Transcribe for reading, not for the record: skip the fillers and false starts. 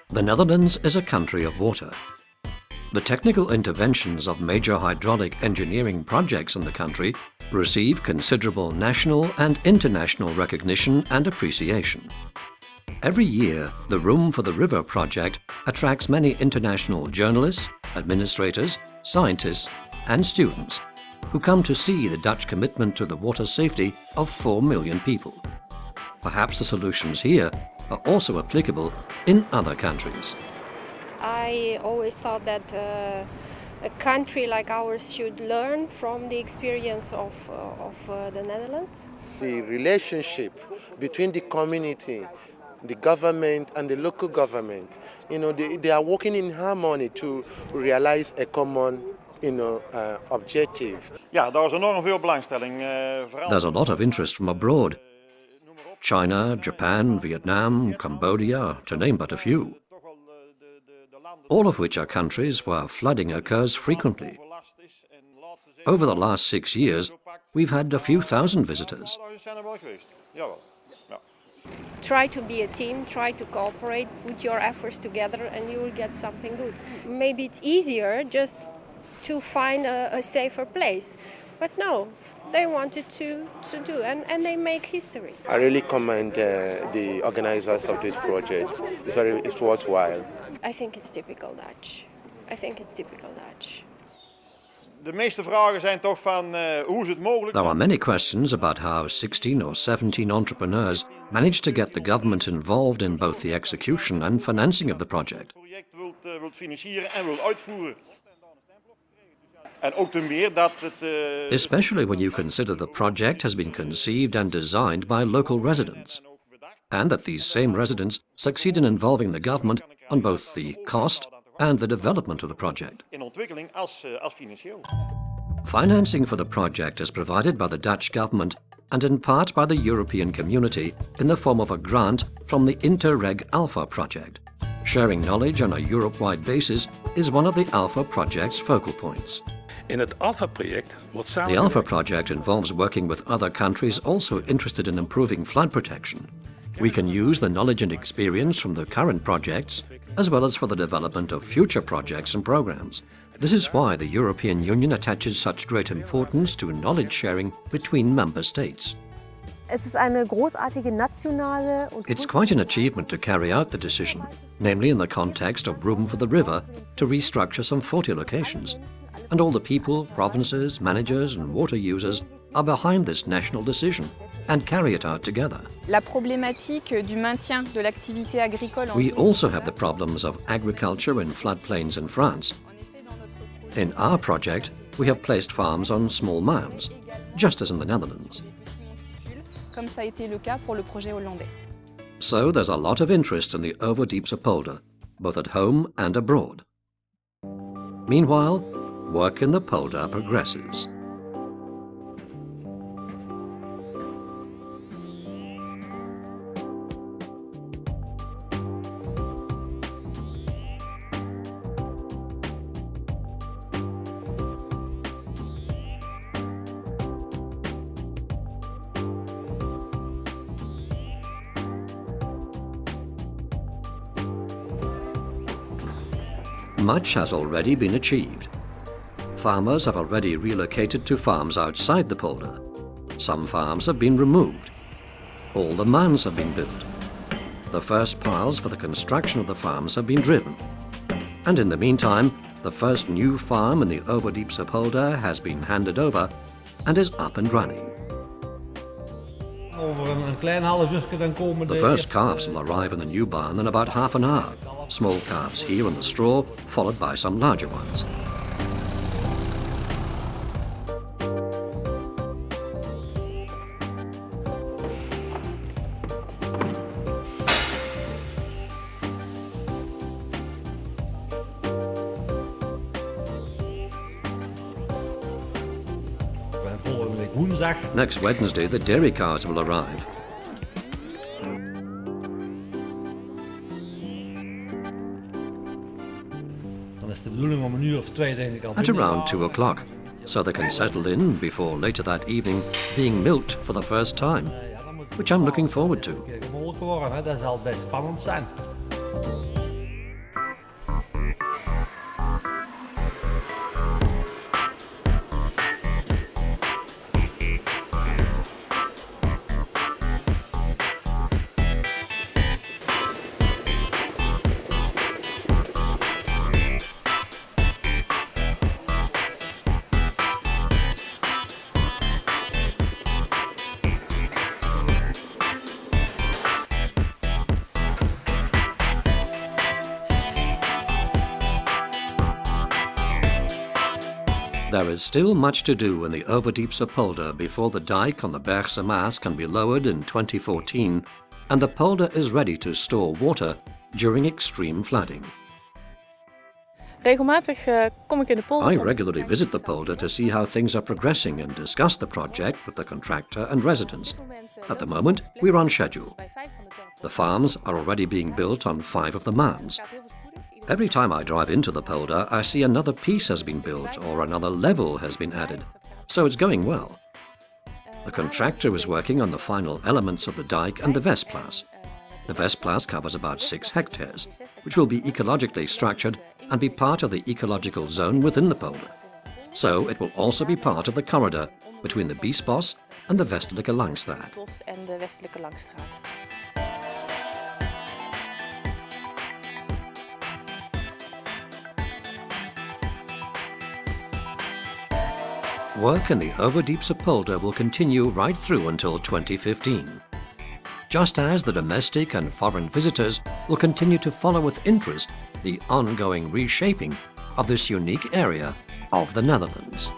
The Netherlands is a country of water. The technical interventions of major hydraulic engineering projects in the country receive considerable national and international recognition and appreciation. Every year, the Room for the River project attracts many international journalists, administrators, scientists, and students who come to see the Dutch commitment to the water safety of 4 million people. Perhaps the solutions here are also applicable in other countries. I always thought that a country like ours should learn from the experience of the Netherlands. The relationship between the community, the government and the local government, they are working in harmony to realize a common objective. Ja, daar is enorm veel belangstelling. There's a lot of interest from abroad. China, Japan, Vietnam, Cambodia, to name but a few. All of which are countries where flooding occurs frequently. Over the last 6 years, we've had a few thousand visitors. Try to be a team, try to cooperate, put your efforts together and you will get something good. Maybe it's easier just to find a safer place, but no, they wanted to do and they make history. I really commend the organizers of this project. It's worthwhile. I think it's typical Dutch. De meeste vragen zijn toch van hoe is het mogelijk? There are many questions about how 16 or 17 entrepreneurs managed to get the government involved in both the execution and financing of the project. Wilt financieren en wilt uitvoeren. En ook ten meer dat het Especially when you consider the project has been conceived and designed by local residents, and that these same residents succeed in involving the government on both the cost and the development of the project. in ontwikkeling als financieel. Financing for the project is provided by the Dutch government and in part by the European community in the form of a grant from the Interreg Alpha project. Sharing knowledge on a Europe-wide basis is one of the Alpha project's focal points. In het Alpha-project wordt The samen... Alpha project involves working with other countries also interested in improving flood protection. We can use the knowledge and experience from the current projects, as well as for the development of future projects and programs. This is why the European Union attaches such great importance to knowledge sharing between member states. It's quite an achievement to carry out the decision, namely in the context of Room for the River, to restructure some 40 locations. And all the people, provinces, managers and water users are behind this national decision and carry it out together. La problématique du maintien de l'activité agricole. We also have the problems of agriculture in floodplains in France. In our project, we have placed farms on small mounds, just as in the Netherlands. Comme ça a été le cas pour le projet hollandais. So there's a lot of interest in the Overdiepse polder, both at home and abroad. Meanwhile, work in the polder progresses. Much has already been achieved. Farmers have already relocated to farms outside the polder. Some farms have been removed. All the mounds have been built. The first piles for the construction of the farms have been driven. And in the meantime, the first new farm in the Overdiepse polder has been handed over and is up and running. The first calves will arrive in the new barn in about half an hour. Small calves here on the straw, followed by some larger ones. Next Wednesday, the dairy cars will arrive. At around 2 o'clock, so they can settle in before later that evening being milked for the first time, which I'm looking forward to. Gemolken worden, hè? Dat zal best spannend zijn. There is still much to do in the Overdiepse Polder before the dike on the Bergse Maas can be lowered in 2014 and the polder is ready to store water during extreme flooding. Regelmatig kom ik in de polder. I regularly visit the polder to see how things are progressing and discuss the project with the contractor and residents. At the moment, we're on schedule. The farms are already being built on 5 of the mounds. Every time I drive into the polder, I see another piece has been built or another level has been added, so it's going well. The contractor is working on the final elements of the dike and the Westplas. The Westplas covers about 6 hectares, which will be ecologically structured and be part of the ecological zone within the polder. So it will also be part of the corridor between the Biesbos and the Westelijke Langstraat. En de Westelijke Langstraat. Work in the Overdiepse polder will continue right through until 2015. Just as the domestic and foreign visitors will continue to follow with interest the ongoing reshaping of this unique area of the Netherlands.